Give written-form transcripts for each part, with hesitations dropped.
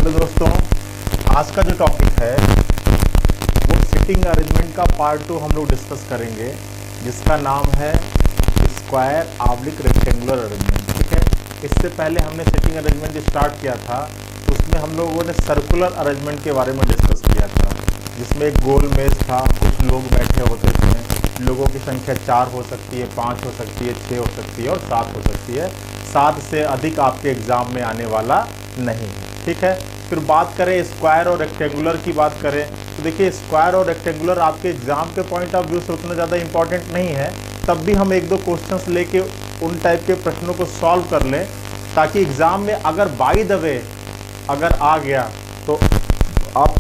Hello दोस्तों, आज का जो टॉपिक है वो सिटिंग अरेंजमेंट का पार्ट 2 हम लोग डिस्कस करेंगे, जिसका नाम है स्क्वायर ऑब्लिक रेक्टेंगुलर अरेंजमेंट। ठीक है, इससे पहले हमने सिटिंग अरेंजमेंट स्टार्ट किया था तो उसमें हम लोगों ने सर्कुलर अरेंजमेंट के बारे में डिस्कस किया था, जिसमें एक गोल मेज था, कुछ लोग बैठे होते थे, लोगों की संख्या 4 हो सकती है, 5 हो सकती है, 6 हो सकती है और 7 हो सकती है। 7 से अधिक आपके एग्जाम में आने वाला नहीं है। ठीक है, फिर बात करें स्क्वायर और रेक्टेंगुलर की बात करें तो देखिए स्क्वायर और रेक्टेंगुलर आपके एग्जाम के पॉइंट ऑफ व्यू से उतना ज़्यादा इंपॉर्टेंट नहीं है, तब भी हम 1-2 क्वेश्चंस लेके उन टाइप के प्रश्नों को सॉल्व कर लें, ताकि एग्जाम में अगर बाय द वे अगर आ गया तो आप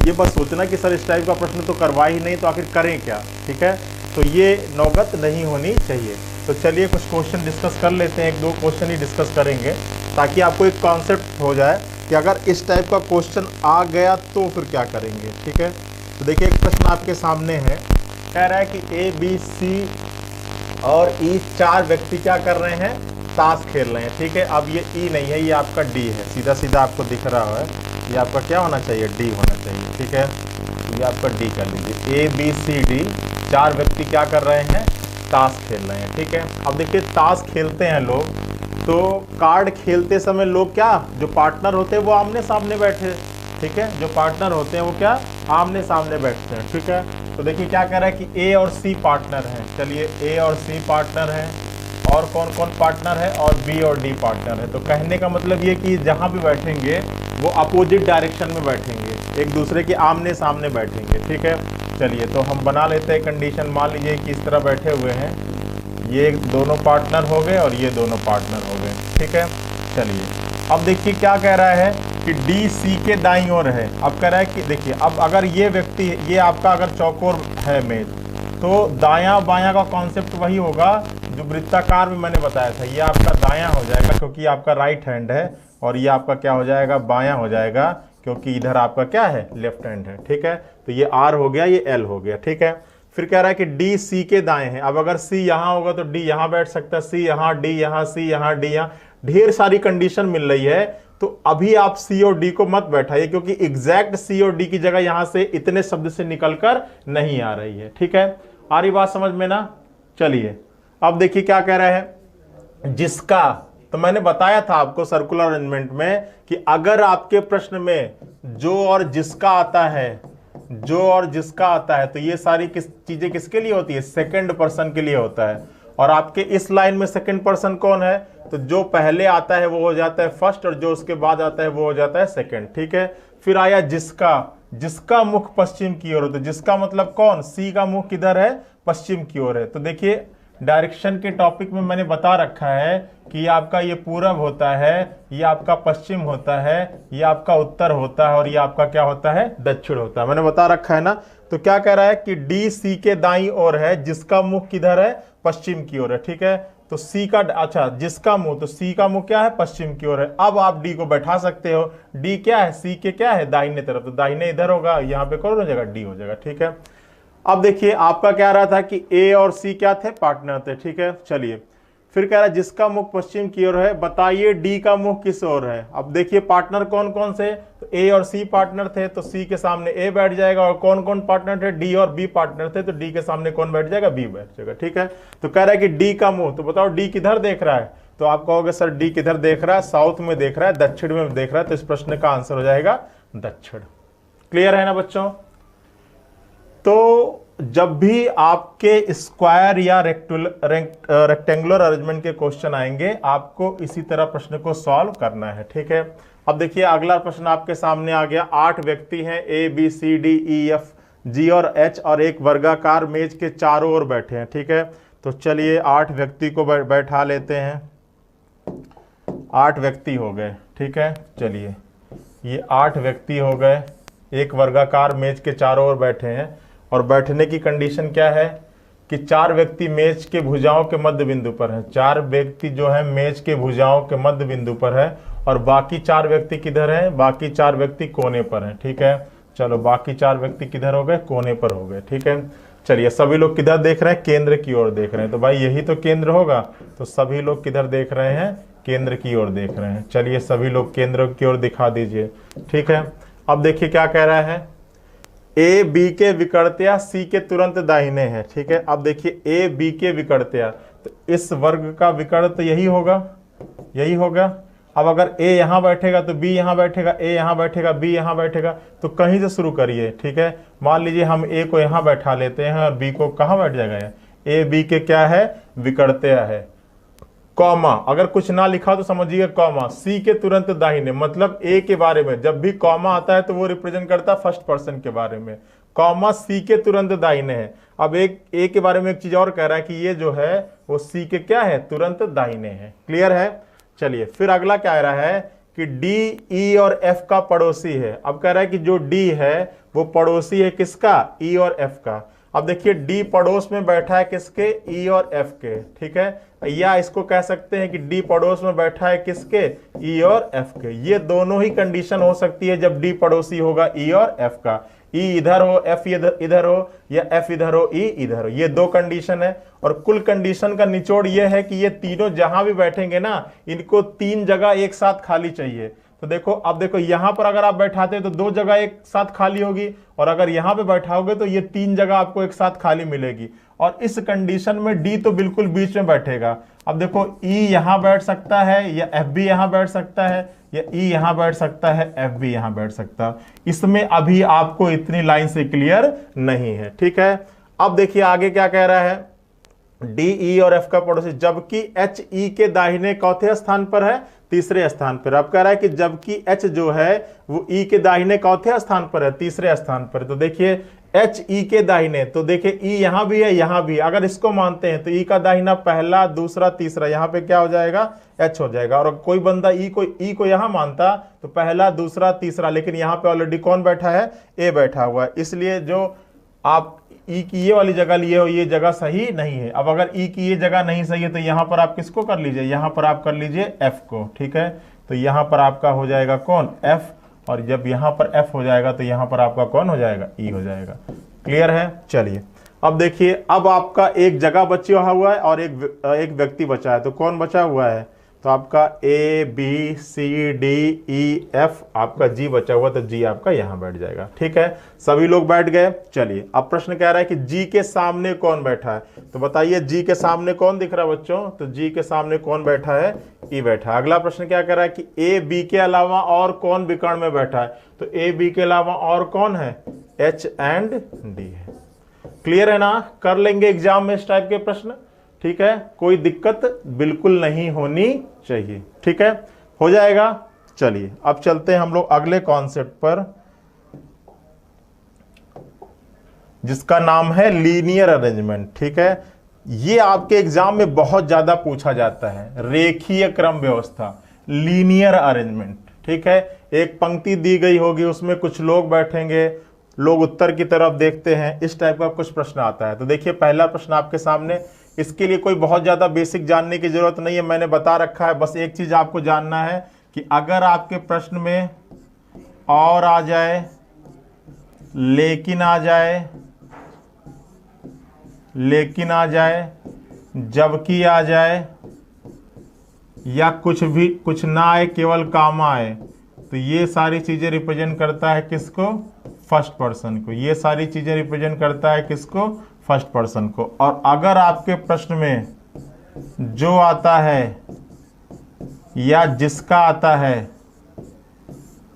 ये बस सोचना कि सर इस टाइप का प्रश्न तो करवा ही नहीं, तो आखिर करें क्या। ठीक है, तो ये नौबत नहीं होनी चाहिए। तो चलिए कुछ क्वेश्चन डिस्कस कर लेते हैं, 1-2 क्वेश्चन ही डिस्कस करेंगे ताकि आपको एक कॉन्सेप्ट हो जाए कि अगर इस टाइप का क्वेश्चन आ गया तो फिर क्या करेंगे। ठीक है, तो देखिए एक प्रश्न आपके सामने है, कह रहा है कि ए बी सी और ई 4 व्यक्ति क्या कर रहे हैं, ताश खेल रहे हैं। ठीक है, अब ये ई नहीं है, ये आपका डी है, सीधा सीधा आपको दिख रहा है, ये आपका क्या होना चाहिए, डी होना चाहिए। ठीक है, तो ये आपका डी कर लीजिए। ए बी सी डी 4 व्यक्ति क्या कर रहे हैं, ताश खेल रहे हैं। ठीक है, अब देखिए ताश खेलते हैं लोग, तो कार्ड खेलते समय लोग क्या, जो पार्टनर होते हैं वो आमने सामने बैठे। ठीक है, जो पार्टनर होते हैं वो क्या आमने सामने बैठते हैं। ठीक है, तो देखिए क्या कह रहा है कि ए और सी पार्टनर हैं। चलिए ए और सी पार्टनर हैं, और कौन कौन पार्टनर है, और बी और डी पार्टनर है। तो कहने का मतलब ये कि जहाँ भी बैठेंगे वो अपोजिट डायरेक्शन में बैठेंगे, एक दूसरे के आमने सामने बैठेंगे। ठीक है, चलिए तो हम बना लेते हैं कंडीशन। मान लीजिए कि इस तरह बैठे हुए हैं, ये दोनों पार्टनर हो गए और ये दोनों पार्टनर हो गए। ठीक है, चलिए अब देखिए क्या कह रहा है कि डी सी के दाईं ओर है। अब कह रहा है कि देखिए अब अगर ये व्यक्ति, ये आपका अगर चौकोर है मेज, तो दायां बायां का कॉन्सेप्ट वही होगा जो वृत्ताकार में मैंने बताया था। ये आपका दायां हो जाएगा क्योंकि आपका राइट हैंड है, और ये आपका क्या हो जाएगा, बायां हो जाएगा क्योंकि इधर आपका क्या है, लेफ्ट हैंड है। ठीक है, तो ये आर हो गया, ये एल हो गया। ठीक है, फिर कह रहा है कि डी सी के दाएं है। अब अगर सी यहाँ होगा तो डी यहाँ बैठ सकता है, सी यहाँ, डी यहाँ, सी यहाँ, डी यहाँ, ढेर सारी कंडीशन मिल रही है। तो अभी आप सी और डी को मत बैठाइए, क्योंकि एग्जैक्ट सी और डी की जगह यहां से इतने शब्द से निकलकर नहीं आ रही है। ठीक है, आ रही बात समझ में ना। चलिए अब देखिए क्या कह रहा है, जिसका, तो मैंने बताया था आपको सर्कुलर अरेंजमेंट में कि अगर आपके प्रश्न में जो और जिसका आता है, जो और जिसका आता है, तो ये सारी चीजें किसके लिए होती है, सेकंड पर्सन के लिए होता है। और आपके इस लाइन में सेकंड पर्सन कौन है, तो जो पहले आता है वो हो जाता है फर्स्ट, और जो उसके बाद आता है वो हो जाता है सेकंड। ठीक है, फिर आया जिसका, जिसका मुख पश्चिम की ओर है, तो जिसका मतलब कौन, सी का मुख किधर है, पश्चिम की ओर है। तो देखिए डायरेक्शन के टॉपिक में मैंने बता रखा है कि आपका ये पूरब होता है, ये आपका पश्चिम होता है, ये आपका उत्तर होता है, और ये आपका क्या होता है, दक्षिण होता है। मैंने बता रखा है ना। तो क्या कह रहा है कि डी सी के दाईं ओर है, जिसका मुख किधर है, पश्चिम की ओर है। ठीक है, तो सी का, अच्छा जिसका मुंह, तो सी का मुंह क्या है, पश्चिम की ओर है। अब आप डी को बैठा सकते हो, डी क्या है, सी के क्या है, दाहिने तरफ, तो दाहिने इधर होगा, यहाँ पे कौन हो जाएगा, डी हो जाएगा। ठीक है, अब देखिए आपका क्या रहा था कि ए और सी क्या थे, पार्टनर थे। ठीक है, चलिए फिर कह रहा है जिसका मुख पश्चिम की ओर है, बताइए डी का मुख किस ओर है। अब देखिए पार्टनर कौन कौन से, तो ए और सी पार्टनर थे, तो सी के सामने ए बैठ जाएगा, और कौन कौन पार्टनर थे, डी और बी पार्टनर थे, तो डी के सामने कौन बैठ जाएगा, बी बैठ जाएगा। ठीक है, तो कह रहा है कि डी का मुंह, तो बताओ डी किधर देख रहा है, तो आप कहोगे सर डी किधर देख रहा है, साउथ में देख रहा है, दक्षिण में देख रहा है, तो इस प्रश्न का आंसर हो जाएगा दक्षिण। क्लियर है ना बच्चों। तो जब भी आपके स्क्वायर या रेक्टेंगुलर अरेंजमेंट के क्वेश्चन आएंगे, आपको इसी तरह प्रश्न को सॉल्व करना है। ठीक है, अब देखिए अगला प्रश्न आपके सामने आ गया। 8 व्यक्ति हैं, A B C D E F G और एच, और एक वर्गाकार मेज के चारों ओर बैठे हैं। ठीक है, तो चलिए 8 व्यक्ति को बैठा लेते हैं। 8 व्यक्ति हो गए। ठीक है, चलिए ये 8 व्यक्ति हो गए, एक वर्गाकार मेज के चारों ओर बैठे हैं, और बैठने की कंडीशन क्या है कि 4 व्यक्ति मेज के भुजाओं के मध्य बिंदु पर हैं। 4 व्यक्ति जो है मेज के भुजाओं के मध्य बिंदु पर है, और बाकी 4 व्यक्ति किधर हैं, बाकी 4 व्यक्ति कोने पर हैं। ठीक है, चलो बाकी 4 व्यक्ति किधर हो गए, कोने पर हो गए। ठीक है, चलिए सभी लोग किधर देख रहे हैं, केंद्र की ओर देख रहे हैं, तो भाई यही तो केंद्र होगा, तो सभी लोग किधर देख रहे हैं, केंद्र की ओर देख रहे हैं। चलिए सभी लोग केंद्र की ओर दिखा दीजिए। ठीक है, अब देखिए क्या कह रहा है, ए बी के विकर्त्या सी के तुरंत दाहिने है। ठीक है, अब देखिए ए बी के विकर्त्या, तो इस वर्ग का विकर्ण तो यही होगा, यही होगा। अब अगर ए यहां बैठेगा तो बी यहां बैठेगा, ए यहां बैठेगा, बी यहां बैठेगा, तो कहीं से शुरू करिए। ठीक है, मान लीजिए हम ए को यहां बैठा लेते हैं और बी को कहां बैठ जाएगा, ए बी के क्या है, विकर्त्या है। कॉमा, अगर कुछ ना लिखा तो समझिए कॉमा, सी के तुरंत दाहिने, मतलब ए के बारे में जब भी कॉमा आता है तो वो रिप्रेजेंट करता है फर्स्ट पर्सन के बारे में। कॉमा सी के तुरंत दाहिने है। अब एक ए के बारे में एक चीज और कह रहा है कि ये जो है वो सी के क्या है, तुरंत दाहिने है। क्लियर है। चलिए फिर अगला क्या कह रहा है कि डी ई और एफ का पड़ोसी है। अब कह रहा है कि जो डी है वो पड़ोसी है किसका, ई और एफ का। अब देखिए डी पड़ोस में बैठा है किसके, ई और एफ के। ठीक है, या इसको कह सकते हैं कि डी पड़ोस में बैठा है किसके, ई और एफ के। ये दोनों ही कंडीशन हो सकती है जब डी पड़ोसी होगा ई और एफ का। ई इधर हो, एफ इधर हो, या एफ इधर हो, ई इधर हो। ये दो कंडीशन है और कुल कंडीशन का निचोड़ ये है कि ये तीनों जहां भी बैठेंगे ना, इनको तीन जगह एक साथ खाली चाहिए। तो देखो, अब देखो यहां पर अगर आप बैठाते तो दो जगह एक साथ खाली होगी, और अगर यहां पे बैठाओगे तो ये तीन जगह आपको एक साथ खाली मिलेगी। और इस कंडीशन में डी तो बिल्कुल बीच में बैठेगा। अब देखो ई यहां बैठ सकता है, या एफ भी यहां बैठ सकता है, या ई यहां बैठ सकता है, एफ भी यहां बैठ सकता है। इसमें अभी आपको इतनी लाइन से क्लियर नहीं है। ठीक है, अब देखिए आगे क्या कह रहा है, डी ई और एफ का पड़ोसी, जबकि एच ई के दाहिने चौथे स्थान पर है, तीसरे स्थान पर। अब कह रहा है कि जबकि एच जो है वो ई के दाहिने चौथे स्थान पर है, तीसरे स्थान पर। तो देखिए एच ई के दाहिने, तो देखिए ई यहां भी है, यहां भी। अगर इसको मानते हैं तो ई का दाहिना पहला, दूसरा, तीसरा, यहां पे क्या हो जाएगा, एच हो जाएगा। और कोई बंदा ई को यहां मानता तो पहला, दूसरा, तीसरा, लेकिन यहां पे ऑलरेडी कौन बैठा है, ए बैठा हुआ है। इसलिए जो आप ई की ये वाली जगह लिए हो, ये जगह सही नहीं है। अब अगर ई की ये जगह नहीं सही है तो यहां पर आप किसको कर लीजिए, यहां पर आप कर लीजिए एफ को। ठीक है, तो यहां पर आपका हो जाएगा कौन, एफ, और जब यहां पर एफ हो जाएगा तो यहां पर आपका कौन हो जाएगा, ई हो जाएगा। क्लियर है। चलिए अब देखिए, अब आपका एक जगह बची हुआ है और एक व्यक्ति बचा है। तो कौन बचा हुआ है, तो आपका A B C D E F, आपका जी बचा हुआ, तो जी आपका यहां बैठ जाएगा। ठीक है, सभी लोग बैठ गए। चलिए अब प्रश्न कह रहा है कि जी के सामने कौन बैठा है, तो बताइए जी के सामने कौन दिख रहा है बच्चों, तो जी के सामने कौन बैठा है, ई बैठा है। अगला प्रश्न क्या कह रहा है कि ए बी के अलावा और कौन विकर्ण में बैठा है, तो ए बी के अलावा और कौन है, एच एंड डी है। क्लियर है ना, कर लेंगे एग्जाम में इस टाइप के प्रश्न। ठीक है, कोई दिक्कत बिल्कुल नहीं होनी चाहिए। ठीक है, हो जाएगा। चलिए अब चलते हैं हम लोग अगले कॉन्सेप्ट पर, जिसका नाम है लीनियर अरेंजमेंट। ठीक है, ये आपके एग्जाम में बहुत ज्यादा पूछा जाता है, रेखीय क्रम व्यवस्था, लीनियर अरेंजमेंट। ठीक है, एक पंक्ति दी गई होगी, उसमें कुछ लोग बैठेंगे, लोग उत्तर की तरफ देखते हैं, इस टाइप का कुछ प्रश्न आता है। तो देखिए पहला प्रश्न आपके सामने, इसके लिए कोई बहुत ज्यादा बेसिक जानने की जरूरत नहीं है, मैंने बता रखा है। बस एक चीज आपको जानना है कि अगर आपके प्रश्न में और आ जाए, लेकिन आ जाए, लेकिन आ जाए, जबकि आ जाए, या कुछ ना आए, केवल कामा आए, तो ये सारी चीजें रिप्रेजेंट करता है किसको, फर्स्ट पर्सन को। ये सारी चीजें रिप्रेजेंट करता है किसको, फर्स्ट पर्सन को। और अगर आपके प्रश्न में जो आता है या जिसका आता है,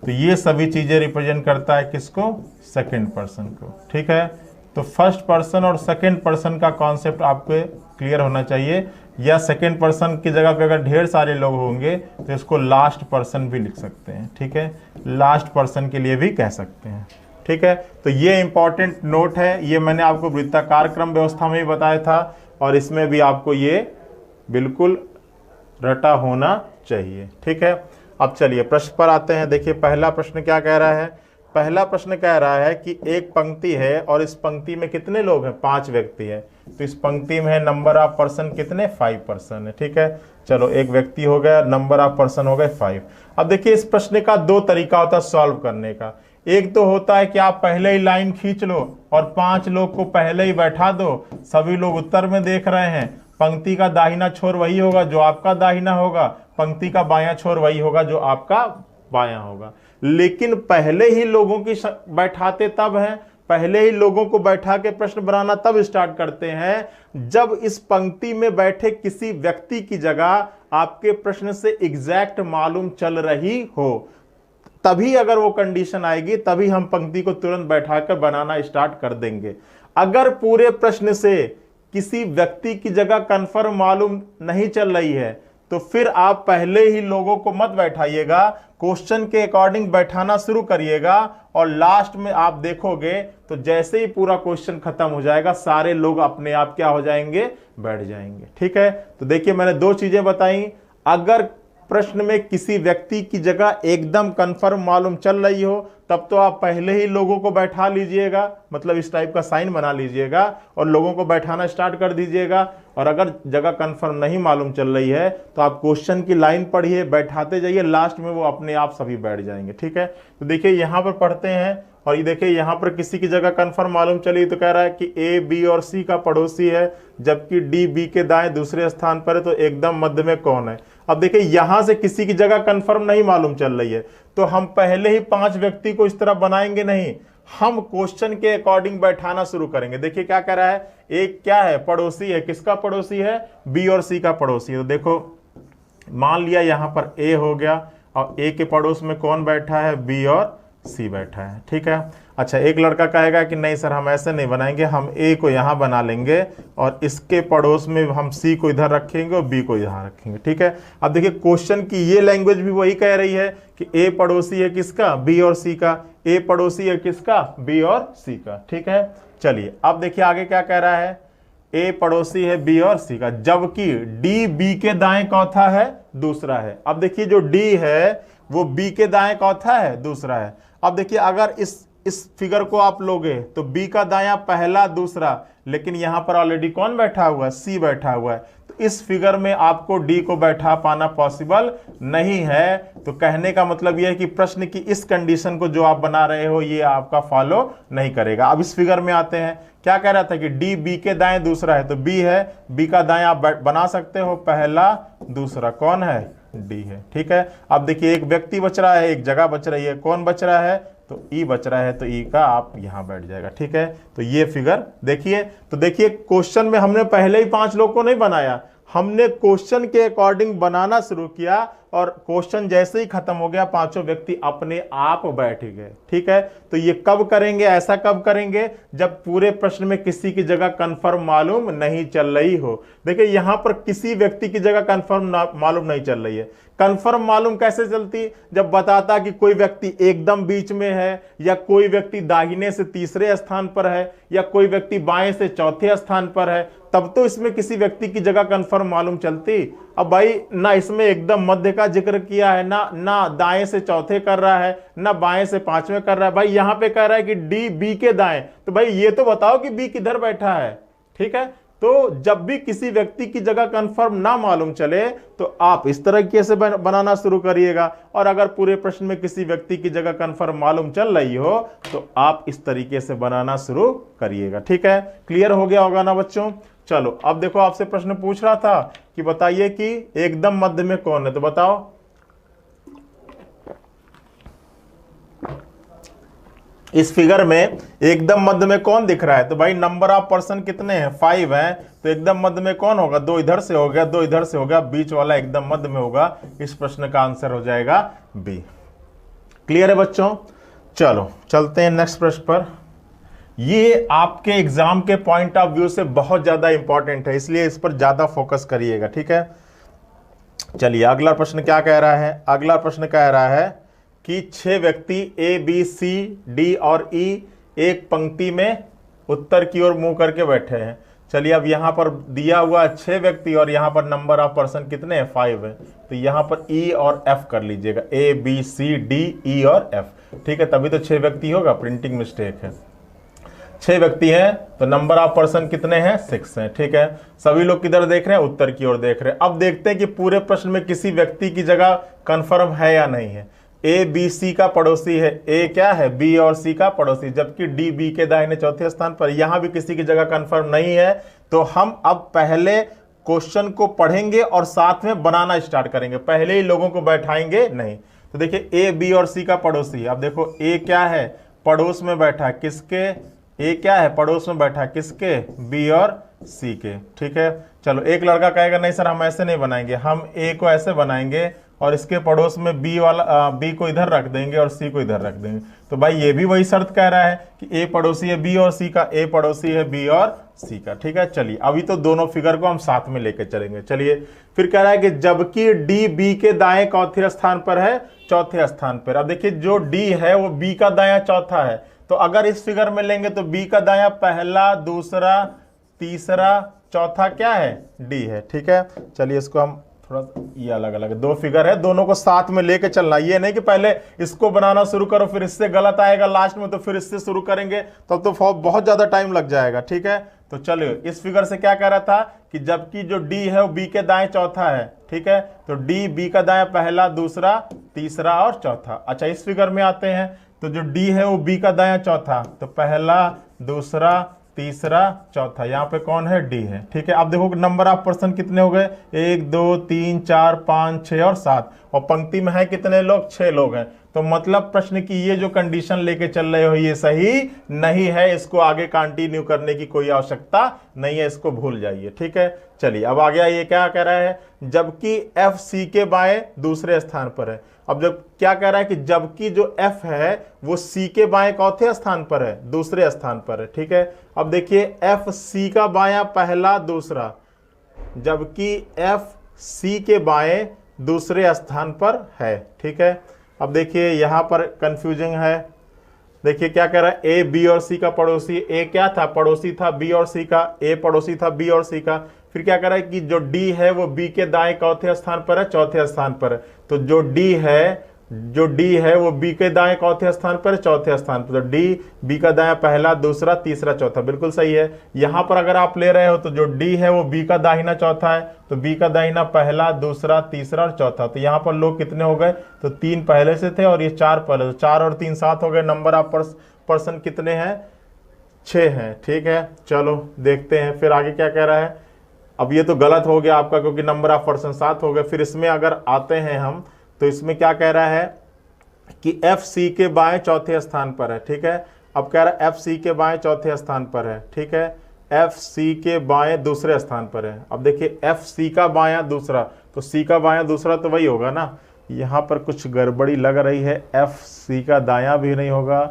तो ये सभी चीजें रिप्रेजेंट करता है किसको, सेकंड पर्सन को। ठीक है, तो फर्स्ट पर्सन और सेकंड पर्सन का कॉन्सेप्ट आपको क्लियर होना चाहिए। या सेकंड पर्सन की जगह पे अगर ढेर सारे लोग होंगे तो इसको लास्ट पर्सन भी लिख सकते हैं। ठीक है, लास्ट पर्सन के लिए भी कह सकते हैं। ठीक है, तो ये इंपॉर्टेंट नोट है, ये मैंने आपको वृत्ताकार क्रम व्यवस्था में भी बताया था, और इसमें भी आपको ये बिल्कुल रटा होना चाहिए। ठीक है, अब चलिए प्रश्न पर आते हैं। देखिए पहला प्रश्न क्या कह रहा है, पहला प्रश्न कह रहा है कि एक पंक्ति है और इस पंक्ति में कितने लोग हैं, 5 व्यक्ति हैं। तो इस पंक्ति में नंबर ऑफ पर्सन कितने, 5 पर्सन है। ठीक है, चलो एक व्यक्ति हो गया, नंबर ऑफ पर्सन हो गए 5। अब देखिए इस प्रश्न का 2 तरीका होता है सॉल्व करने का। एक तो होता है कि आप पहले ही लाइन खींच लो और 5 लोग को पहले ही बैठा दो, सभी लोग उत्तर में देख रहे हैं, पंक्ति का दाहिना छोर वही होगा जो आपका दाहिना होगा, पंक्ति का बायां छोर वही होगा जो आपका बायां होगा। लेकिन पहले ही लोगों की बैठाते तब हैं, पहले ही लोगों को बैठा के प्रश्न बनाना तब स्टार्ट करते हैं जब इस पंक्ति में बैठे किसी व्यक्ति की जगह आपके प्रश्न से एग्जैक्ट मालूम चल रही हो, तभी अगर वो कंडीशन आएगी तभी हम पंक्ति को तुरंत बैठाकर बनाना स्टार्ट कर देंगे। अगर पूरे प्रश्न से किसी व्यक्ति की जगह कंफर्म मालूम नहीं चल रही है तो फिर आप पहले ही लोगों को मत बैठाइएगा, क्वेश्चन के अकॉर्डिंग बैठाना शुरू करिएगा और लास्ट में आप देखोगे तो जैसे ही पूरा क्वेश्चन खत्म हो जाएगा सारे लोग अपने आप क्या हो जाएंगे, बैठ जाएंगे। ठीक है, तो देखिए मैंने दो चीजें बताई। अगर प्रश्न में किसी व्यक्ति की जगह एकदम कंफर्म मालूम चल रही हो तब तो आप पहले ही लोगों को बैठा लीजिएगा, मतलब इस टाइप का साइन बना लीजिएगा और लोगों को बैठाना स्टार्ट कर दीजिएगा। और अगर जगह कंफर्म नहीं मालूम चल रही है तो आप क्वेश्चन की लाइन पढ़िए, बैठाते जाइए, लास्ट में वो अपने आप सभी बैठ जाएंगे। ठीक है, तो देखिए यहां पर पढ़ते हैं और ये देखिए यहां पर किसी की जगह कंफर्म मालूम चली तो कह रहा है कि ए बी और सी का पड़ोसी है जबकि डी बी के दाएं दूसरे स्थान पर है, तो एकदम मध्य में कौन है। अब देखिए यहां से किसी की जगह कंफर्म नहीं मालूम चल रही है तो हम पहले ही 5 व्यक्ति को इस तरह बनाएंगे नहीं, हम क्वेश्चन के अकॉर्डिंग बैठाना शुरू करेंगे। देखिए क्या कह रहा है, एक क्या है, पड़ोसी है, किसका पड़ोसी है, बी और सी का पड़ोसी है। तो देखो मान लिया यहां पर ए हो गया और ए के पड़ोस में कौन बैठा है, बी और सी बैठा है। ठीक है, अच्छा एक लड़का कहेगा कि नहीं सर हम ऐसे नहीं बनाएंगे, हम ए को यहां बना लेंगे और इसके पड़ोस में हम सी को इधर रखेंगे और बी को यहां रखेंगे। ठीक है, अब देखिए क्वेश्चन की ये लैंग्वेज भी वही कह रही है कि ए पड़ोसी है किसका, बी और सी का, ए पड़ोसी है किसका, बी और सी का। ठीक है, चलिए अब देखिए आगे क्या कह रहा है, ए पड़ोसी है बी और सी का, जबकि डी बी के दाएं चौथा है, दूसरा है। अब देखिए जो डी है वो बी के दाएं चौथा है, दूसरा है। अब देखिए अगर इस फिगर को आप लोगे तो बी का दायां पहला दूसरा, लेकिन यहां पर ऑलरेडी कौन बैठा हुआ है, सी बैठा हुआ है, तो इस फिगर में आपको डी को बैठा पाना पॉसिबल नहीं है। तो कहने का मतलब यह है कि प्रश्न की इस कंडीशन को जो आप बना रहे हो ये आपका फॉलो नहीं करेगा। अब इस फिगर में आते हैं, क्या कह रहा था कि डी बी के दाएं दूसरा है, तो बी है, बी का दाएं आप बना सकते हो पहला दूसरा, कौन है, डी है। ठीक है, अब देखिए एक व्यक्ति बच रहा है, एक जगह बच रही है, कौन बच रहा है, तो ई बच रहा है, तो ई का आप यहां बैठ जाएगा। ठीक है, तो ये फिगर देखिए, तो देखिए क्वेश्चन में हमने पहले ही 5 लोग को नहीं बनाया, हमने क्वेश्चन के अकॉर्डिंग बनाना शुरू किया और क्वेश्चन जैसे ही खत्म हो गया पांचों व्यक्ति अपने आप बैठ गए। ठीक है, तो ये कब करेंगे, ऐसा कब करेंगे, जब पूरे प्रश्न में किसी की जगह कंफर्म मालूम नहीं चल रही हो। देखिए यहां पर किसी व्यक्ति की जगह कंफर्म मालूम नहीं चल रही है। कंफर्म मालूम कैसे चलती, जब बताता कि कोई व्यक्ति एकदम बीच में है, या कोई व्यक्ति दाहिने से तीसरे स्थान पर है, या कोई व्यक्ति बाएं से चौथे स्थान पर है, तब तो इसमें किसी व्यक्ति की जगह कंफर्म मालूम चलती। अब भाई ना इसमें एकदम मध्य का जिक्र किया है, ना दाएं से चौथे कर रहा है, ना बाएं से पांचवें कर रहा है, भाई यहां पे कह रहा है कि डी बी के दाएं, तो भाई ये तो बताओ कि बी किधर बैठा है। ठीक है, तो जब भी किसी व्यक्ति की जगह कंफर्म ना मालूम चले तो आप इस तरीके से बनाना शुरू करिएगा, और अगर पूरे प्रश्न में किसी व्यक्ति की जगह कंफर्म मालूम चल रही हो तो आप इस तरीके से बनाना शुरू करिएगा। ठीक है, क्लियर हो गया होगा ना बच्चों। चलो अब देखो आपसे प्रश्न पूछ रहा था कि बताइए कि एकदम मध्य में कौन है, तो बताओ। इस फिगर में एकदम मध्य में कौन दिख रहा है, तो भाई नंबर ऑफ पर्सन कितने हैं, 5 हैं, तो एकदम मध्य में कौन होगा, 2 इधर से हो गया, 2 इधर से हो गया, बीच वाला एकदम मध्य में होगा। इस प्रश्न का आंसर हो जाएगा बी। क्लियर है बच्चों। चलो चलते हैं नेक्स्ट प्रश्न पर। ये आपके एग्जाम के पॉइंट ऑफ व्यू से बहुत ज्यादा इंपॉर्टेंट है, इसलिए इस पर ज्यादा फोकस करिएगा। ठीक है, चलिए अगला प्रश्न क्या कह रहा है। अगला प्रश्न कह रहा है कि 6 व्यक्ति ए बी सी डी और ई एक पंक्ति में उत्तर की ओर मुंह करके बैठे हैं। चलिए अब यहां पर दिया हुआ 6 व्यक्ति और यहां पर नंबर ऑफ पर्सन कितने हैं, 5 है, तो यहां पर ई और एफ कर लीजिएगा, ए बी सी डी ई और एफ। ठीक है, तभी तो 6 व्यक्ति होगा, प्रिंटिंग मिस्टेक है। 6 व्यक्ति हैं तो नंबर ऑफ पर्सन कितने हैं, 6 हैं। ठीक है, सभी लोग किधर देख रहे हैं, उत्तर की ओर देख रहे हैं। अब देखते हैं कि पूरे प्रश्न में किसी व्यक्ति की जगह कंफर्म है या नहीं है। ए बी सी का पड़ोसी है, ए क्या है, बी और सी का पड़ोसी, जबकि डी बी के दाहिने चौथे स्थान पर, यहां भी किसी की जगह कंफर्म नहीं है। तो हम अब पहले क्वेश्चन को पढ़ेंगे और साथ में बनाना स्टार्ट करेंगे, पहले ही लोगों को बैठाएंगे नहीं। तो देखिए ए बी और सी का पड़ोसी, अब देखो ए क्या है, पड़ोस में बैठा किसके, ए क्या है पड़ोस में बैठा किसके, बी और सी के। ठीक है, चलो एक लड़का कहेगा नहीं सर हम ऐसे नहीं बनाएंगे, हम ए को ऐसे बनाएंगे और इसके पड़ोस में बी वाला बी को इधर रख देंगे और सी को इधर रख देंगे। तो भाई ये भी वही शर्त कह रहा है कि ए पड़ोसी है बी और सी का, ए पड़ोसी है बी और सी का। ठीक है, चलिए अभी तो दोनों फिगर को हम साथ में लेकर चलेंगे। चलिए फिर कह रहा है कि जबकि डी बी के दाएं चौथे स्थान पर है, चौथे स्थान पर। अब देखिए जो डी है वो बी का दायां चौथा है, तो अगर इस फिगर में लेंगे तो बी का दायां पहला, दूसरा, तीसरा, चौथा क्या है, डी है। ठीक है, चलिए इसको हम थोड़ा, ये अलग अलग दो फिगर है, दोनों को साथ में लेके चलना। ये नहीं कि पहले इसको बनाना शुरू करो फिर इससे गलत आएगा लास्ट में तो फिर इससे शुरू करेंगे, तब तो बहुत ज्यादा टाइम लग जाएगा। ठीक है, तो चलिए इस फिगर से क्या कह रहा था कि जबकि जो डी है वो बी के दाएं चौथा है। ठीक है, तो डी बी का दाएं पहला, दूसरा, तीसरा और चौथा। अच्छा इस फिगर में आते हैं, तो जो डी है वो बी का दायां चौथा, तो पहला, दूसरा, तीसरा, चौथा, यहाँ पे कौन है, डी है। ठीक है, अब देखो नंबर ऑफ पर्सन कितने हो गए, 1 2 3 4 5 6 और 7, और पंक्ति में है कितने लोग, 6 लोग हैं। तो मतलब प्रश्न की ये जो कंडीशन लेके चल रहे हो ये सही नहीं है, इसको आगे कंटिन्यू करने की कोई आवश्यकता नहीं है, इसको भूल जाइए। ठीक है, चलिए अब आ गया, ये क्या कह रहा है, जबकि एफ सी के बाएं दूसरे स्थान पर है। अब जब क्या कह रहा है कि जबकि जो एफ है वो सी के बाएं चौथे स्थान पर है, दूसरे स्थान पर है। ठीक है, अब देखिए एफ सी का बायां पहला, दूसरा, जबकि एफ सी के बाएं दूसरे स्थान पर है। ठीक है, अब देखिए यहां पर कंफ्यूजिंग है, देखिए क्या कह रहा है, ए बी और सी का पड़ोसी, ए क्या था, पड़ोसी था बी और सी का, ए पड़ोसी था बी और सी का। फिर क्या कह रहा है कि जो डी है वो बी के दाएं चौथे स्थान पर है, चौथे स्थान पर है। तो जो डी है वो बी के दाएं चौथे स्थान पर है, चौथे स्थान पर। तो डी बी का दायां पहला, दूसरा, तीसरा, चौथा, बिल्कुल सही है। यहां पर अगर आप ले रहे हो तो जो डी है वो बी का दाहिना चौथा है, तो बी का दाहिना पहला, दूसरा, तीसरा और चौथा। तो यहाँ पर लोग कितने हो गए, तो 3 पहले से थे और ये 4 पहले, तो 4 और 3 7 हो गए। नंबर ऑफ पर्सन कितने हैं, 6 हैं। ठीक है, चलो देखते हैं फिर आगे क्या कह रहा है। अब ये तो गलत हो गया आपका क्योंकि नंबर ऑफ पर्सन 7 हो गए। फिर इसमें अगर आते हैं हम तो इसमें क्या कह रहा है कि एफ सी के बाएं चौथे स्थान पर है। ठीक है, अब कह रहा है एफ सी के बाएं चौथे स्थान पर है। ठीक है, एफ सी के बाएं दूसरे स्थान पर है। अब देखिए एफ सी का बायां दूसरा, तो सी का बायां दूसरा तो वही होगा ना, यहाँ पर कुछ गड़बड़ी लग रही है, एफ सी का दायां भी नहीं होगा,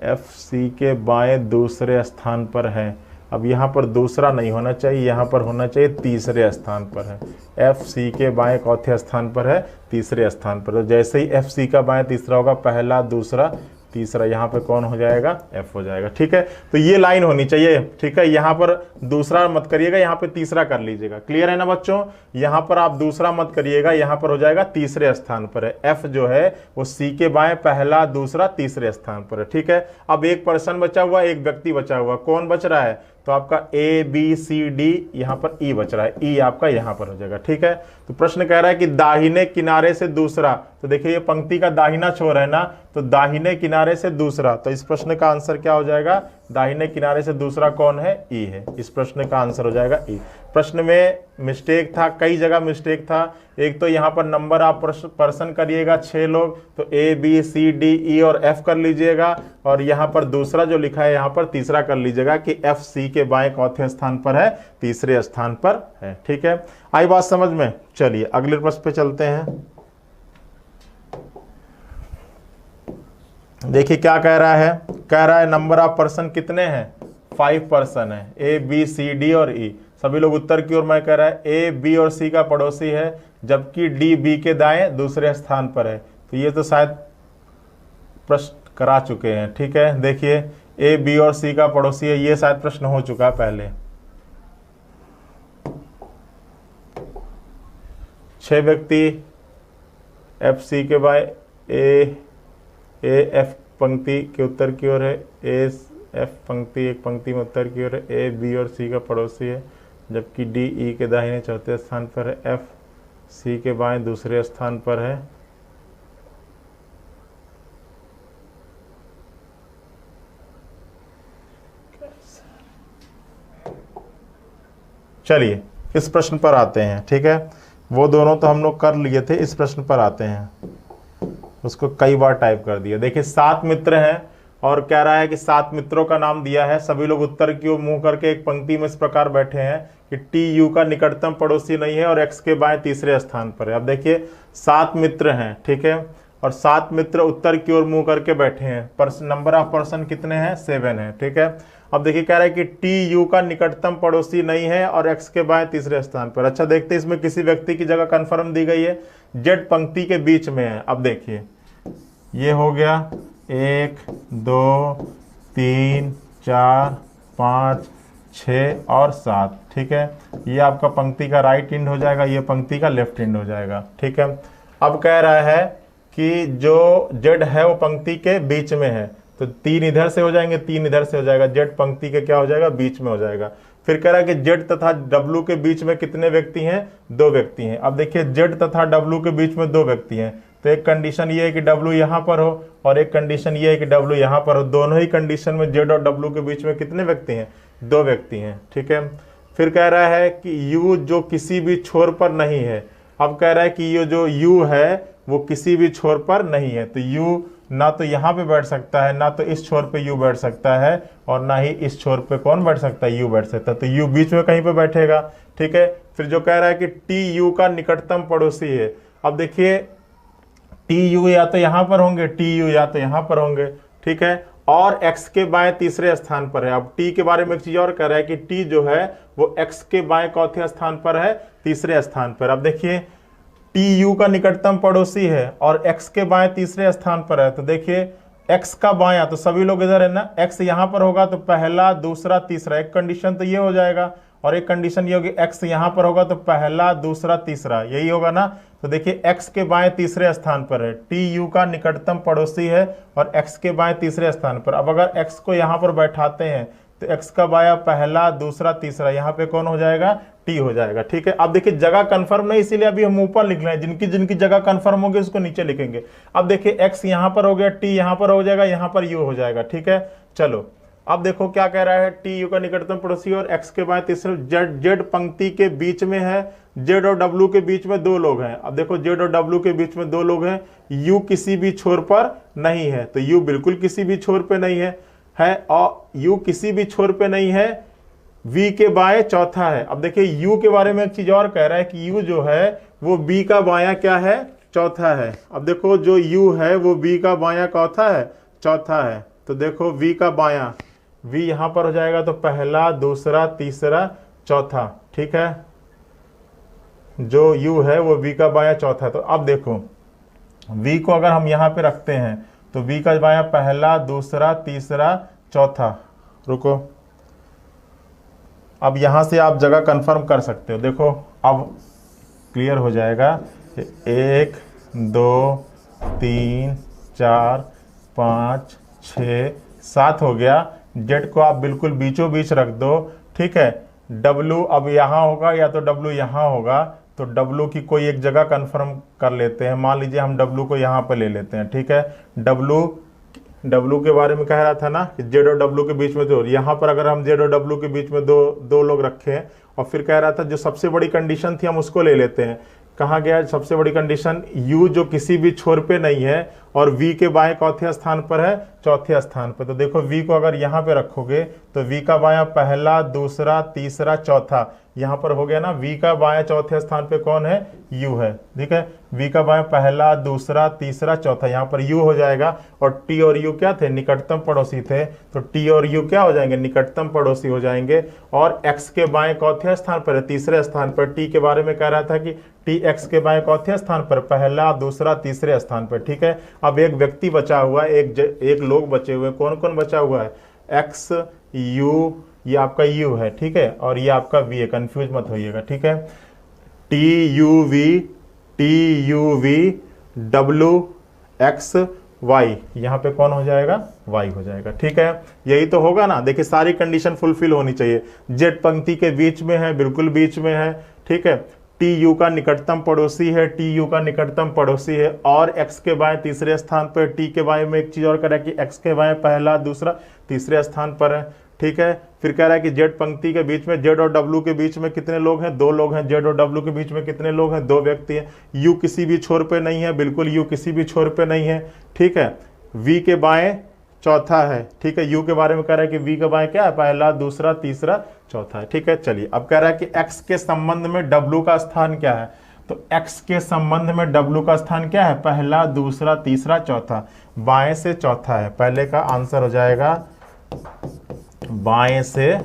एफ सी के बाएं दूसरे स्थान पर है। अब यहाँ पर दूसरा नहीं होना चाहिए, यहाँ पर होना चाहिए तीसरे स्थान पर है, एफ सी के बाएं चौथे स्थान पर है, तीसरे स्थान पर। तो जैसे ही एफ सी का बाएं तीसरा होगा, पहला, दूसरा, तीसरा, यहाँ पे कौन हो जाएगा, एफ हो जाएगा। ठीक है, तो ये लाइन होनी चाहिए। ठीक है, यहाँ पर दूसरा मत करिएगा, यहाँ पे तीसरा कर लीजिएगा। क्लियर है ना बच्चों, यहाँ पर आप दूसरा मत करिएगा, यहाँ पर हो जाएगा तीसरे स्थान पर है। एफ जो है वो सी के बाएं पहला, दूसरा, तीसरे स्थान पर है। ठीक है, अब एक पर्सन बचा हुआ, एक व्यक्ति बचा हुआ, कौन बच रहा है, तो आपका ए बी सी डी, यहाँ पर ई बच रहा है, ई आपका यहाँ पर हो जाएगा। ठीक है, तो प्रश्न कह रहा है कि दाहिने किनारे से दूसरा, तो देखिए ये पंक्ति का दाहिना छोर है ना, तो दाहिने किनारे से दूसरा, तो इस प्रश्न का आंसर क्या हो जाएगा, दाहिने किनारे से दूसरा कौन है, ई है। इस प्रश्न का आंसर हो जाएगा ई। प्रश्न में मिस्टेक था, कई जगह मिस्टेक था। एक तो यहाँ पर नंबर आप पर्सन करिएगा 6 लोग, तो ए बी सी डी ई और एफ कर लीजिएगा, और यहाँ पर दूसरा जो लिखा है यहाँ पर तीसरा कर लीजिएगा कि एफ सी के बाएं चौथे स्थान पर है, तीसरे स्थान पर है। ठीक है, आई बात समझ में। चलिए अगले प्रश्न पे चलते हैं। देखिए क्या कह रहा है, नंबर ऑफ पर्सन कितने हैं, 5 पर्सन है, ए बी सी डी और ई, सभी लोग उत्तर की ओर। मैं कह रहा है ए बी और सी का पड़ोसी है, जबकि डी बी के दाएं दूसरे स्थान पर है। तो ये तो शायद प्रश्न करा चुके हैं। ठीक है, देखिए ए बी और सी का पड़ोसी है, ये शायद प्रश्न हो चुका है पहले। 6 व्यक्ति एफ सी के बाएं, ए एफ पंक्ति के उत्तर की ओर है, ए एफ पंक्ति एक पंक्ति में उत्तर की ओर है, ए बी और सी का पड़ोसी है, जबकि डी ई के दाहिने चौथे स्थान पर है, एफ सी के बाएं दूसरे स्थान पर है। चलिए इस प्रश्न पर आते हैं, ठीक है। वो दोनों तो हम लोग कर लिए थे, इस प्रश्न पर आते हैं, उसको कई बार टाइप कर दिया। देखिए 7 मित्र हैं और कह रहा है कि 7 मित्रों का नाम दिया है, सभी लोग उत्तर की ओर मुंह करके एक पंक्ति में इस प्रकार बैठे हैं कि टी यू का निकटतम पड़ोसी नहीं है और एक्स के बाएं तीसरे स्थान पर है। अब देखिए 7 मित्र हैं, ठीक है, और 7 मित्र उत्तर की ओर मुंह करके बैठे हैं। नंबर ऑफ पर्सन कितने हैं? 7 है, ठीक है। अब देखिए कह रहा है कि टी यू का निकटतम पड़ोसी नहीं है और एक्स के बाएं तीसरे स्थान पर। अच्छा देखते हैं, इसमें किसी व्यक्ति की जगह कंफर्म दी गई है, जेड पंक्ति के बीच में है। अब देखिए ये हो गया 1 2 3 4 5 6 और 7, ठीक है। ये आपका पंक्ति का राइट एंड हो जाएगा, ये पंक्ति का लेफ्ट एंड हो जाएगा, ठीक है। अब कह रहा है कि जो जेड है वो पंक्ति के बीच में है, तो 3 इधर से हो जाएंगे, 3 इधर से हो जाएगा, जेड पंक्ति के क्या हो जाएगा? बीच में हो जाएगा। फिर कह रहा है कि जेड तथा डब्लू के बीच में कितने व्यक्ति हैं? 2 व्यक्ति हैं। अब देखिए जेड तथा डब्लू के बीच में 2 व्यक्ति हैं, तो एक कंडीशन ये है कि डब्लू यहाँ पर हो और एक कंडीशन ये है कि डब्लू यहाँ पर हो। दोनों ही कंडीशन में जेड और डब्लू के बीच में कितने व्यक्ति हैं? 2 व्यक्ति हैं, ठीक है। फिर कह रहा है कि यू जो किसी भी छोर पर नहीं है। अब कह रहा है कि ये जो यू है वो किसी भी छोर पर नहीं है, तो यू ना तो यहाँ पे बैठ सकता है, ना तो इस छोर पे यू बैठ सकता है, और ना ही इस छोर पे कौन बैठ सकता है? यू बैठ सकता है, तो यू बीच में कहीं पे बैठेगा, ठीक है। फिर जो कह रहा है कि टी यू का निकटतम पड़ोसी है। अब देखिए टी यू या तो यहाँ पर होंगे, टी यू या तो यहाँ पर होंगे, ठीक है, और x के बाएं तीसरे स्थान पर है। अब t के बारे में एक चीज और कह रहा है कि t जो है वो x के बाएं चौथे स्थान पर है, तीसरे स्थान पर। अब देखिए टी यू का निकटतम पड़ोसी है और x के बाएं तीसरे स्थान पर है, तो देखिए x का बायां, तो सभी लोग इधर है ना, x यहाँ पर होगा तो पहला दूसरा तीसरा, एक कंडीशन तो ये हो जाएगा, और एक कंडीशन ये होगी x यहाँ पर होगा तो पहला दूसरा तीसरा, यही होगा ना। तो देखिए x के बाएं तीसरे स्थान पर है, टी यू का निकटतम पड़ोसी है और x के बाएं तीसरे स्थान पर। अब अगर x को यहाँ पर बैठाते हैं तो x का बायां पहला दूसरा तीसरा, यहाँ पे कौन हो जाएगा? टी हो जाएगा, ठीक है। अब देखिए जगह कंफर्म नहीं, इसीलिए अभी हम ऊपर लिख रहे हैं, जिनकी जिनकी जगह कंफर्म होगी उसको नीचे लिखेंगे। अब देखिए x यहाँ पर हो गया, t यहाँ पर हो जाएगा, यहाँ पर u हो जाएगा, ठीक है। चलो अब देखो क्या कह रहा है, टी यू का निकटतम पड़ोसी और x के बाएं तीसरे, जेड पंक्ति के बीच में है, जेड और डब्लू के बीच में 2 लोग हैं। अब देखो जेड और डब्लू के बीच में 2 लोग हैं, यू किसी भी छोर पर नहीं है, तो यू बिल्कुल किसी भी छोर पे नहीं है और यू किसी भी छोर पे नहीं है, v के बाएं चौथा है। अब देखिए u के बारे में एक चीज और कह रहा है कि u जो है वो b का बायां क्या है? चौथा है। अब देखो जो u है वो b का बायां चौथा है, चौथा है, तो देखो v का बायां, v यहाँ पर हो जाएगा तो पहला दूसरा तीसरा चौथा, ठीक है। जो u है वो v का बायां चौथा, तो अब देखो v को अगर हम यहाँ पे रखते हैं तो v का बायां पहला दूसरा तीसरा चौथा। रुको, अब यहाँ से आप जगह कंफर्म कर सकते हो। देखो अब क्लियर हो जाएगा, 1 2 3 4 5 6 7 हो गया। जेड को आप बिल्कुल बीचों बीच रख दो, ठीक है। डब्लू अब यहाँ होगा या तो डब्लू यहाँ होगा, तो डब्लू की कोई एक जगह कंफर्म कर लेते हैं। मान लीजिए हम डब्लू को यहाँ पर ले लेते हैं, ठीक है। डब्लू के बारे में कह रहा था ना कि जेड और डब्लू के बीच में 2, यहाँ पर अगर हम जेड और डब्लू के बीच में दो लोग रखे हैं, और फिर कह रहा था जो सबसे बड़ी कंडीशन थी हम उसको ले लेते हैं। कहाँ गया सबसे बड़ी कंडीशन? u जो किसी भी छोर पे नहीं है और v के बाएं चौथे स्थान पर है, चौथे स्थान पर। तो देखो v को अगर यहाँ पे रखोगे तो v का बायां पहला दूसरा तीसरा चौथा, यहाँ पर हो गया ना। v का बायां चौथे स्थान पे कौन है? u है, ठीक है। v का बायां पहला दूसरा तीसरा चौथा, यहाँ पर u हो जाएगा। और t और u क्या थे? निकटतम पड़ोसी थे, तो t और u क्या हो जाएंगे? निकटतम पड़ोसी हो जाएंगे। और x के बाएं चौथे स्थान पर है, तीसरे स्थान पर। t के बारे में कह रहा था कि t x के बाएं चौथे स्थान पर, पहला दूसरा तीसरे स्थान पर, ठीक है। अब एक व्यक्ति बचा हुआ है, एक लोग बचे हुए, कौन कौन बचा हुआ है? x u, ये आपका u है, ठीक है, और ये आपका v है, कंफ्यूज मत होइएगा, ठीक है। T U V W X Y, यहाँ पे कौन हो जाएगा? y हो जाएगा, ठीक है। यही तो होगा ना। देखिए सारी कंडीशन फुलफिल होनी चाहिए। जेड पंक्ति के बीच में है, बिल्कुल बीच में है, ठीक है। टी यू का निकटतम पड़ोसी है, टी यू का निकटतम पड़ोसी है, और x के बाएं तीसरे स्थान पर। टी के बाएं में एक चीज और करें कि x के बाएं पहला दूसरा तीसरे स्थान पर है, ठीक है। फिर कह रहा है कि जेड पंक्ति के बीच में, जेड और डब्ल्यू के बीच में कितने लोग हैं, 2 लोग हैं। जेड और डब्ल्यू के बीच में कितने लोग हैं, 2 व्यक्ति हैं। यू किसी भी छोर पे नहीं है, बिल्कुल यू किसी भी छोर पे नहीं है, ठीक है। वी के बाएं चौथा है, ठीक है। यू के बारे में कह रहा है कि वी के बाएं क्या है, पहला, दूसरा, तीसरा, चौथा है, ठीक है। चलिए अब कह रहा है कि एक्स के संबंध में डब्ल्यू का स्थान क्या है, तो एक्स के संबंध में डब्ल्यू का स्थान क्या है, पहला, दूसरा, तीसरा, चौथा। बाएं से चौथा है, पहले का आंसर हो जाएगा बाएं से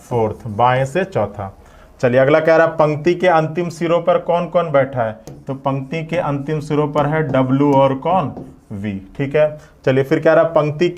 फोर्थ, बाएं से चौथा। चलिए अगला कह रहा है पंक्ति के अंतिम सिरों पर कौन कौन बैठा है, तो पंक्ति के अंतिम सिरों पर है डब्ल्यू और कौन, वी, ठीक है। चलिए फिर कह रहा है पंक्ति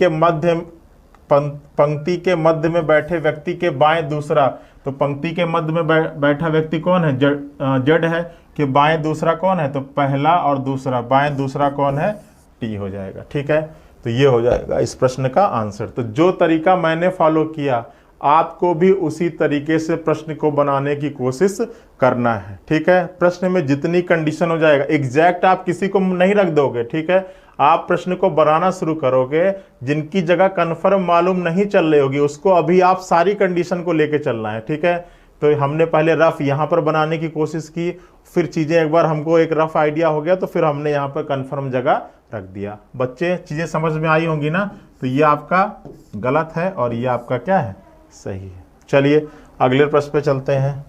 के मध्य में बैठे व्यक्ति के बाएं दूसरा, तो पंक्ति के मध्य में बैठा व्यक्ति कौन है, जेड है, कि बाएं दूसरा कौन है, तो पहला और दूसरा, बाएं दूसरा कौन है, टी हो जाएगा, ठीक है। तो ये हो जाएगा इस प्रश्न का आंसर। तो जो तरीका मैंने फॉलो किया आपको भी उसी तरीके से प्रश्न को बनाने की कोशिश करना है, ठीक है। प्रश्न में जितनी कंडीशन हो जाएगा, एग्जैक्ट आप किसी को नहीं रख दोगे, ठीक है। आप प्रश्न को बनाना शुरू करोगे, जिनकी जगह कन्फर्म मालूम नहीं चल रही होगी उसको अभी आप सारी कंडीशन को लेके चलना है, ठीक है। तो हमने पहले रफ यहाँ पर बनाने की कोशिश की, फिर चीज़ें एक बार हमको एक रफ आइडिया हो गया तो फिर हमने यहाँ पर कन्फर्म जगह रख दिया। बच्चे चीज़ें समझ में आई होंगी ना, तो ये आपका गलत है और ये आपका क्या है, सही है। चलिए अगले प्रश्न पे चलते हैं।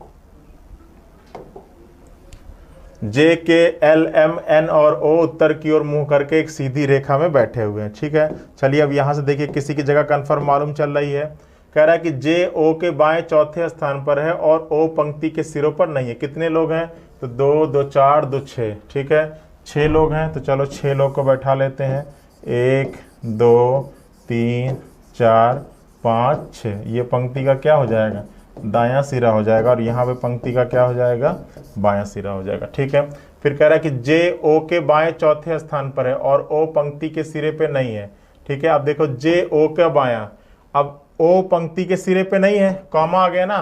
जे के एल एम एन और ओ उत्तर की ओर मुंह करके एक सीधी रेखा में बैठे हुए हैं, ठीक है। चलिए अब यहां से देखिए किसी की जगह कन्फर्म मालूम चल रही है। कह रहा है कि जे ओ के बाएं चौथे स्थान पर है और ओ पंक्ति के सिरों पर नहीं है। कितने लोग हैं, तो 2, 2, 4, 2, 6, ठीक है। 6 लोग हैं, तो चलो 6 लोग को बैठा लेते हैं। 1, 2, 3, 4, 5, 6। ये पंक्ति का क्या हो जाएगा, दायां सिरा हो जाएगा, और यहाँ पे पंक्ति का क्या हो जाएगा, बायां सिरा हो जाएगा, ठीक है। फिर कह रहा है कि जे ओ के बाएं चौथे स्थान पर है और ओ पंक्ति के सिरे पे नहीं है, ठीक है। अब देखो जे ओ का बायां, अब ओ पंक्ति के सिरे पे नहीं है, कॉमा आ गया ना,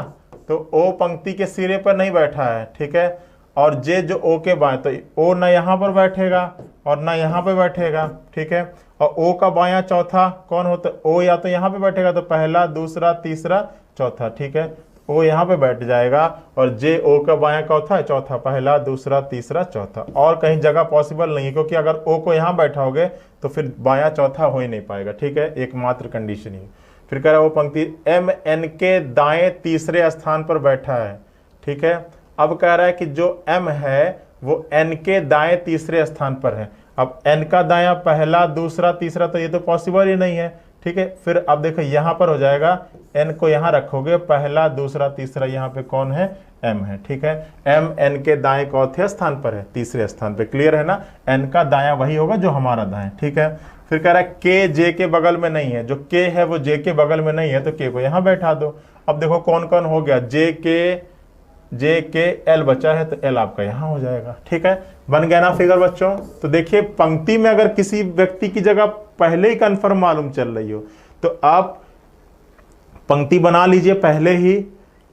तो ओ पंक्ति के सिरे पर नहीं बैठा है, ठीक है। और जे जो ओ के बाएं, तो ओ ना यहाँ पर बैठेगा और ना यहाँ पे बैठेगा, ठीक है। और ओ का बायां चौथा कौन होता है, ओ या तो यहाँ पे बैठेगा, तो पहला, दूसरा, तीसरा, चौथा, ठीक है। ओ यहाँ पे बैठ जाएगा और जे ओ का बायां चौथा है, चौथा, पहला, दूसरा, तीसरा, चौथा। और कहीं जगह पॉसिबल नहीं है, क्योंकि अगर ओ को यहाँ बैठाओगे तो फिर बायां चौथा हो ही नहीं पाएगा, ठीक है। एकमात्र कंडीशन ही। फिर कह रहा है वो पंक्ति एम एन के दाएं तीसरे स्थान पर बैठा है, ठीक है। अब कह रहा है कि जो एम है वो एन के दाएं तीसरे स्थान पर है। अब एन का दायां पहला, दूसरा, तीसरा, तो ये तो पॉसिबल ही नहीं है, ठीक है। फिर अब देखो यहाँ पर हो जाएगा, एन को यहाँ रखोगे, पहला, दूसरा, तीसरा, यहाँ पे कौन है, एम है, ठीक है। एम एन के दाएं चौथे स्थान पर है, तीसरे स्थान पे, क्लियर है ना। एन का दायां वही होगा जो हमारा दाएं, ठीक है। फिर कह रहा है के जे के बगल में नहीं है, जो के है वो जे के बगल में नहीं है, तो के को यहाँ बैठा दो। अब देखो कौन कौन हो गया, जे के एल बचा है, तो एल आपका यहाँ हो जाएगा, ठीक है। बन गया ना फिगर बच्चों। तो देखिए पंक्ति में अगर किसी व्यक्ति की जगह पहले ही कंफर्म मालूम चल रही हो तो आप पंक्ति बना लीजिए पहले ही,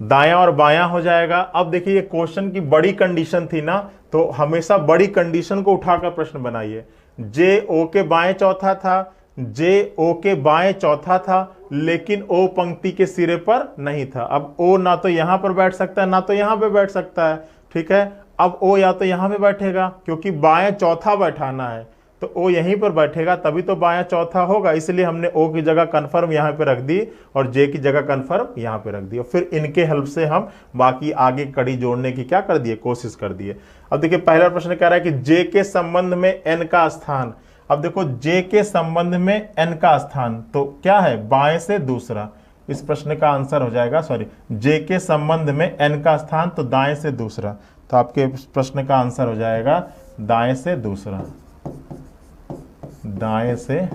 दायां और बायां हो जाएगा। अब देखिए ये क्वेश्चन की बड़ी कंडीशन थी ना, तो हमेशा बड़ी कंडीशन को उठाकर प्रश्न बनाइए। जे ओ के बाएं चौथा था, जे ओ के बाएं चौथा था, लेकिन ओ पंक्ति के सिरे पर नहीं था। अब ओ ना तो यहां पर बैठ सकता है ना तो यहां पे बैठ सकता है, ठीक है। अब ओ या तो यहां पे बैठेगा, क्योंकि बाएं चौथा बैठाना है, तो ओ यहीं पर बैठेगा, तभी तो बायां चौथा होगा। इसलिए हमने ओ की जगह कन्फर्म यहाँ पे रख दी और जे की जगह कन्फर्म यहाँ पे रख दी, और फिर इनके हेल्प से हम बाकी आगे कड़ी जोड़ने की क्या कर दिए, कोशिश कर दिए। अब देखिए पहला प्रश्न कह रहा है कि जे के संबंध में एन का स्थान। अब देखो जे के संबंध में एन का स्थान तो क्या है, बाएं से दूसरा। इस प्रश्न का आंसर हो जाएगा, सॉरी, जे के संबंध में एन का स्थान तो दाएं से दूसरा, तो आपके प्रश्न का आंसर हो जाएगा दाएं से दूसरा, दाएं से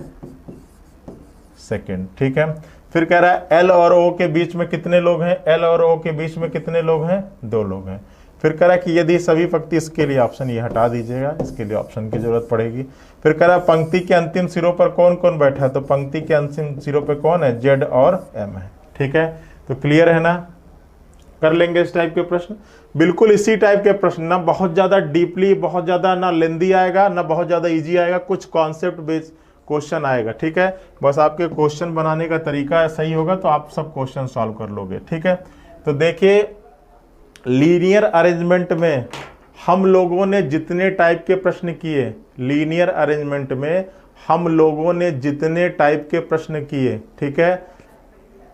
सेकंड, ठीक है। फिर कह रहा है एल और ओ के बीच में कितने लोग हैं, एल और ओ के बीच में कितने लोग हैं, 2 लोग हैं। फिर कह रहा है कि यदि सभी पंक्ति, इसके लिए ऑप्शन ये हटा दीजिएगा, इसके लिए ऑप्शन की जरूरत पड़ेगी। फिर कह रहा है पंक्ति के अंतिम सिरों पर कौन कौन बैठा है, तो पंक्ति के अंतिम सिरों पर कौन है, जेड और एम है, ठीक है। तो क्लियर है ना, कर लेंगे इस टाइप के प्रश्न, बिल्कुल इसी टाइप के प्रश्न, ना बहुत ज्यादा डीपली, बहुत ज्यादा ना लेंदी आएगा, ना बहुत ज्यादा इजी आएगा, कुछ कॉन्सेप्ट बेस्ड क्वेश्चन आएगा। ठीक है, बस आपके क्वेश्चन बनाने का तरीका सही होगा तो आप सब क्वेश्चन सॉल्व कर लोगे। ठीक है, तो देखिए लीनियर अरेंजमेंट में हम लोगों ने जितने टाइप के प्रश्न किए, लीनियर अरेंजमेंट में हम लोगों ने जितने टाइप के प्रश्न किए, ठीक है,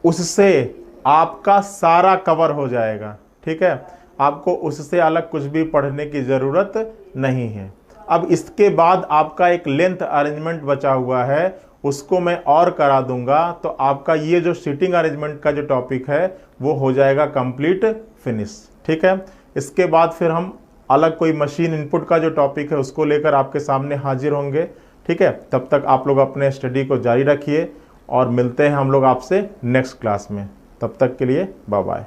उससे आपका सारा कवर हो जाएगा। ठीक है, आपको उससे अलग कुछ भी पढ़ने की ज़रूरत नहीं है। अब इसके बाद आपका एक लेंथ अरेंजमेंट बचा हुआ है, उसको मैं और करा दूंगा, तो आपका ये जो सीटिंग अरेंजमेंट का जो टॉपिक है वो हो जाएगा कंप्लीट फिनिश। ठीक है, इसके बाद फिर हम अलग कोई मशीन इनपुट का जो टॉपिक है उसको लेकर आपके सामने हाजिर होंगे। ठीक है, तब तक आप लोग अपने स्टडी को जारी रखिए और मिलते हैं हम लोग आपसे नेक्स्ट क्लास में। तब तक के लिए बाय बाय।